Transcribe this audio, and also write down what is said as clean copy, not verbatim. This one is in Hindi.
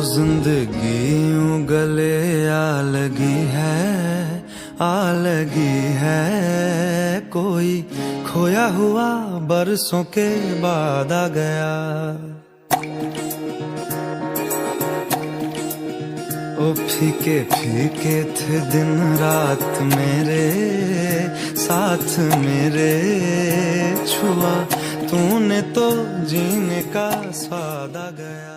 जिंदगी यूं गले आ लगी है कोई खोया हुआ बरसों के बाद आ गया। ओ फीके फीके थे दिन रात मेरे साथ मेरे, छुआ तूने तो जीने का स्वाद आ गया।